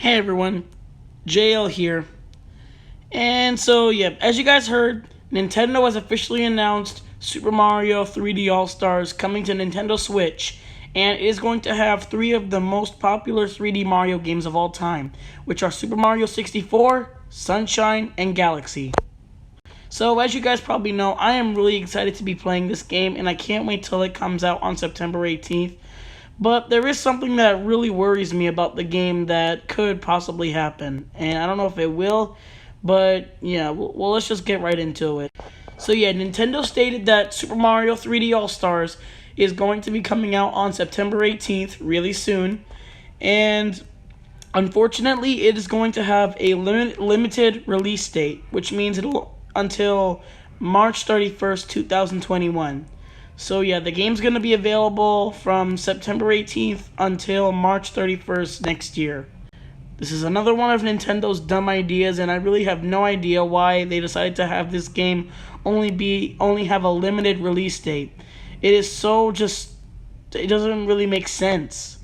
Hey everyone, JL here. And so, yeah, as you guys heard, Nintendo has officially announced Super Mario 3D AllStars coming to Nintendo Switch, and it is going to have three of the most popular 3D Mario games of all time, which are Super Mario 64, Sunshine, and Galaxy. So, as you guys probably know, I am really excited to be playing this game, and I can't wait till it comes out on September 18th. But there is something that really worries me about the game that could possibly happen. And I don't know if it will, but yeah, well let's just get right into it. So yeah, Nintendo stated that Super Mario 3D All-Stars is going to be coming out on September 18th, really soon. And unfortunately, it is going to have a limited release date, which means it'll until March 31st, 2021. So yeah, the game's going to be available from September 18th until March 31st next year. This is another one of Nintendo's dumb ideas, and I really have no idea why they decided to have this game only have a limited release date. It doesn't really make sense.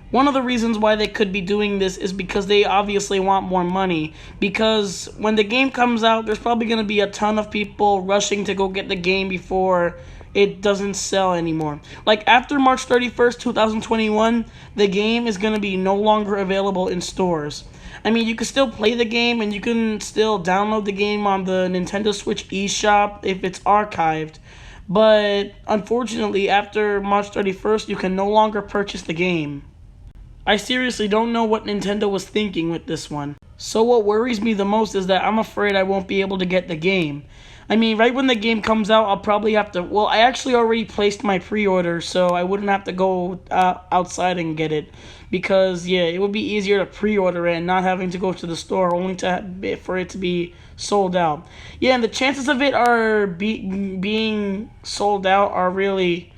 One of the reasons why they could be doing this is because they obviously want more money. Because when the game comes out, there's probably going to be a ton of people rushing to go get the game before it doesn't sell anymore. Like after March 31st, 2021, the game is going to be no longer available in stores. I mean, you can still play the game and you can still download the game on the Nintendo Switch eShop if it's archived. But unfortunately, after March 31st, you can no longer purchase the game. I seriously don't know what Nintendo was thinking with this one. So what worries me the most is that I'm afraid I won't be able to get the game. I mean, right when the game comes out, I'll probably have to... Well, I actually already placed my pre-order, so I wouldn't have to go outside and get it. Because, yeah, it would be easier to pre-order it and not having to go to the store only for it to be sold out. Yeah, and the chances of it being sold out are really...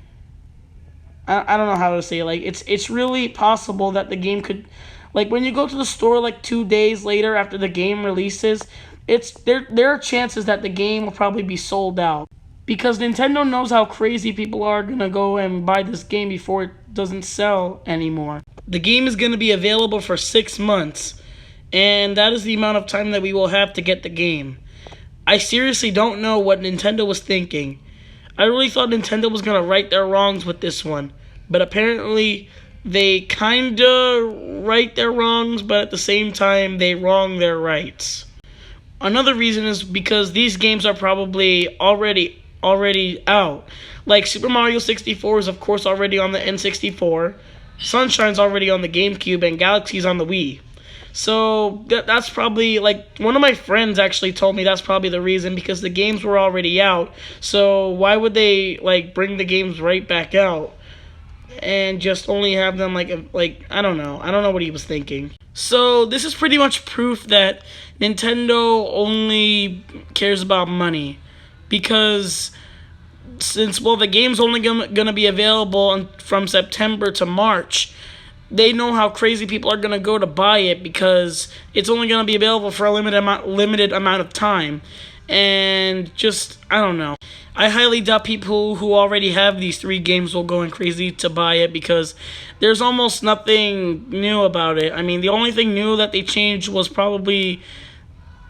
I don't know how to say it. Like, it's really possible that the game could... Like, when you go to the store, like, 2 days later after the game releases... There are chances that the game will probably be sold out. Because Nintendo knows how crazy people are going to go and buy this game before it doesn't sell anymore. The game is going to be available for 6 months. And that is the amount of time that we will have to get the game. I seriously don't know what Nintendo was thinking. I really thought Nintendo was going to right their wrongs with this one. But apparently they kind of right their wrongs, but at the same time they wrong their rights. Another reason is because these games are probably already out. Like Super Mario 64 is of course already on the N64, Sunshine's already on the GameCube, and Galaxy's on the Wii. So that's probably, like, one of my friends actually told me that's probably the reason, because the games were already out. So why would they like bring the games right back out and just only have them like I don't know what he was thinking. So this is pretty much proof that Nintendo only cares about money, because since the game's only gonna be available from September to March, they know how crazy people are gonna go to buy it because it's only gonna be available for a limited amount of time. And just, I don't know. I highly doubt people who already have these 3 games will go crazy to buy it, because there's almost nothing new about it. I mean, the only thing new that they changed was probably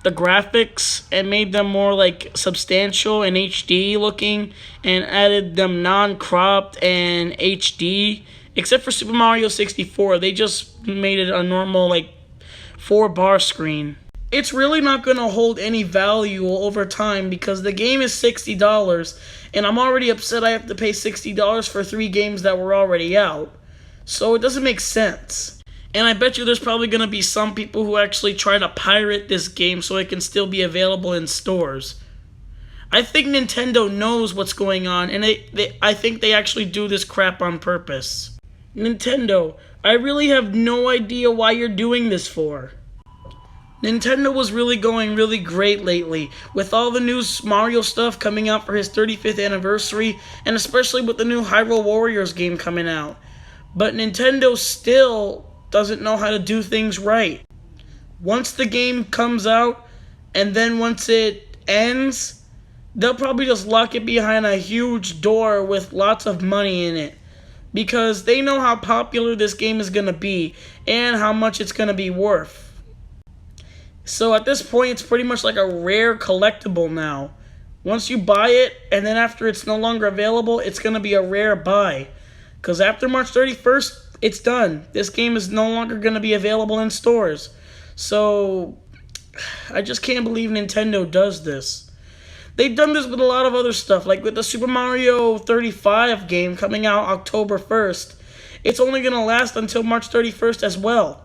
the graphics and made them more like substantial and HD looking, and added them non-cropped and HD. Except for Super Mario 64, they just made it a normal like 4-bar screen. It's really not going to hold any value over time because the game is $60, and I'm already upset I have to pay $60 for 3 games that were already out. So it doesn't make sense. And I bet you there's probably going to be some people who actually try to pirate this game so it can still be available in stores. I think Nintendo knows what's going on, and I think they actually do this crap on purpose. Nintendo, I really have no idea why you're doing this for. Nintendo was really going really great lately, with all the new Mario stuff coming out for his 35th anniversary, and especially with the new Hyrule Warriors game coming out. But Nintendo still doesn't know how to do things right. Once the game comes out, and then once it ends, they'll probably just lock it behind a huge door with lots of money in it. because they know how popular this game is going to be and how much it's going to be worth. So at this point, it's pretty much like a rare collectible now. Once you buy it, and then after it's no longer available, it's going to be a rare buy. Because after March 31st, it's done. This game is no longer going to be available in stores. So I just can't believe Nintendo does this. They've done this with a lot of other stuff, like with the Super Mario 35 game coming out October 1st. It's only going to last until March 31st as well.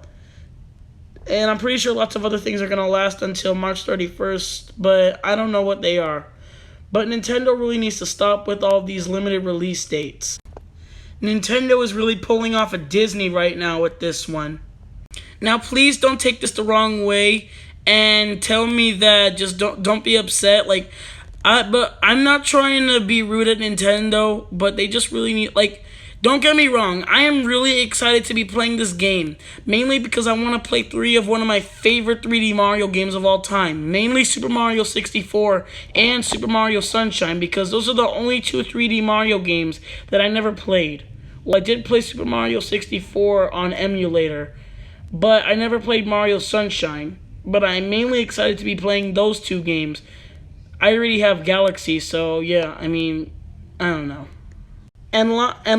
And I'm pretty sure lots of other things are going to last until March 31st, but I don't know what they are. But Nintendo really needs to stop with all these limited release dates. Nintendo is really pulling off a Disney right now with this one. Now, please don't take this the wrong way and tell me that just don't be upset. But I'm not trying to be rude at Nintendo, but they just really need, don't get me wrong, I am really excited to be playing this game, mainly because I want to play 3 of one of my favorite 3D Mario games of all time, mainly Super Mario 64 and Super Mario Sunshine, because those are the only 2 3D Mario games that I never played. Well, I did play Super Mario 64 on emulator, but I never played Mario Sunshine, but I'm mainly excited to be playing those 2 games. I already have Galaxy, so yeah, I mean, I don't know. And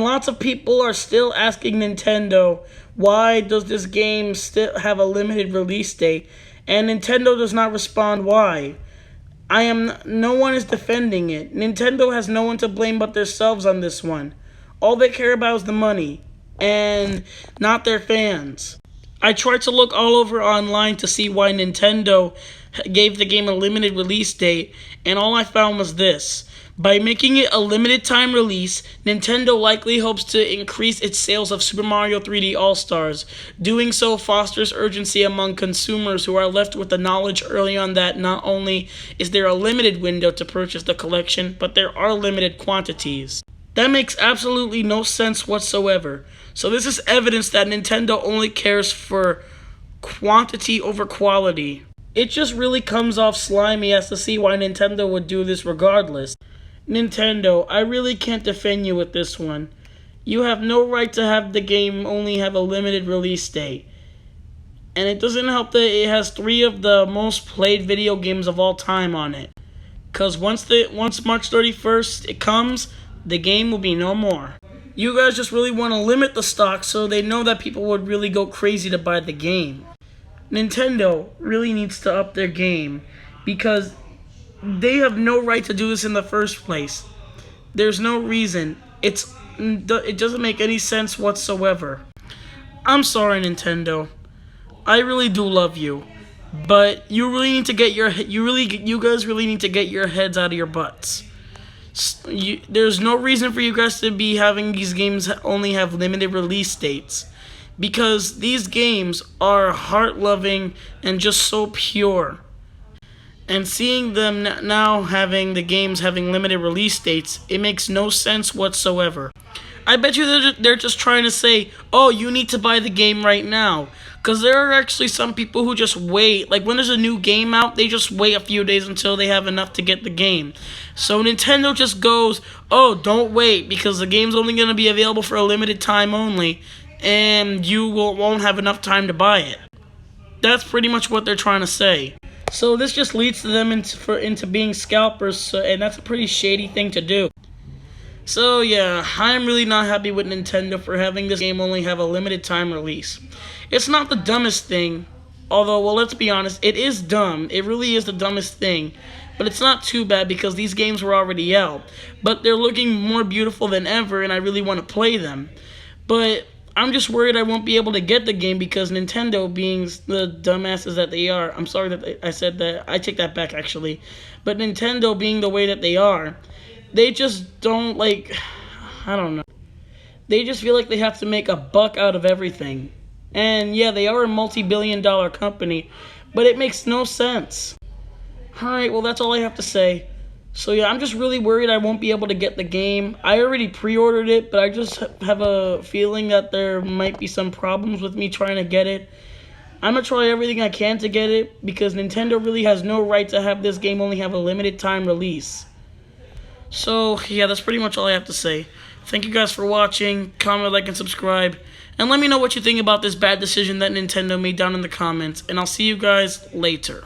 lots of people are still asking Nintendo, why does this game still have a limited release date? And Nintendo does not respond why. No one is defending it. Nintendo has no one to blame but themselves on this one. All they care about is the money, and not their fans. I tried to look all over online to see why Nintendo gave the game a limited release date, and all I found was this. By making it a limited time release, Nintendo likely hopes to increase its sales of Super Mario 3D AllStars. Doing so fosters urgency among consumers who are left with the knowledge early on that not only is there a limited window to purchase the collection, but there are limited quantities. That makes absolutely no sense whatsoever. So this is evidence that Nintendo only cares for quantity over quality. It just really comes off slimy as to see why Nintendo would do this regardless. Nintendo, I really can't defend you with this one. You have no right to have the game only have a limited release date. And it doesn't help that it has 3 of the most played video games of all time on it. Cause once March 31st it comes, the game will be no more. You guys just really want to limit the stock so they know that people would really go crazy to buy the game. Nintendo really needs to up their game because they have no right to do this in the first place. There's no reason. It doesn't make any sense whatsoever. I'm sorry, Nintendo. I really do love you, but you really need to get you guys really need to get your heads out of your butts. There's no reason for you guys to be having these games only have limited release dates, because these games are heart-loving and just so pure. And seeing them now having the games having limited release dates, it makes no sense whatsoever. I bet you they're just trying to say, oh, you need to buy the game right now. Because there are actually some people who just wait. Like when there's a new game out, they just wait a few days until they have enough to get the game. So Nintendo just goes, oh, don't wait, because the game's only going to be available for a limited time only, and you won't have enough time to buy it. That's pretty much what they're trying to say. So this just leads to them into being scalpers, and that's a pretty shady thing to do. So yeah, I'm really not happy with Nintendo for having this game only have a limited time release. It's not the dumbest thing, although, well, let's be honest, it is dumb. It really is the dumbest thing. But it's not too bad because these games were already out. But they're looking more beautiful than ever, and I really want to play them. But I'm just worried I won't be able to get the game because Nintendo, being the dumbasses that they are, I'm sorry that I said that, I take that back actually, but Nintendo being the way that they are, they just don't I don't know. They just feel like they have to make a buck out of everything. And yeah, they are a multi-billion-dollar company, but it makes no sense. Alright, well that's all I have to say. So yeah, I'm just really worried I won't be able to get the game. I already pre-ordered it, but I just have a feeling that there might be some problems with me trying to get it. I'm going to try everything I can to get it, because Nintendo really has no right to have this game only have a limited time release. So yeah, that's pretty much all I have to say. Thank you guys for watching. Comment, like, and subscribe. And let me know what you think about this bad decision that Nintendo made down in the comments. And I'll see you guys later.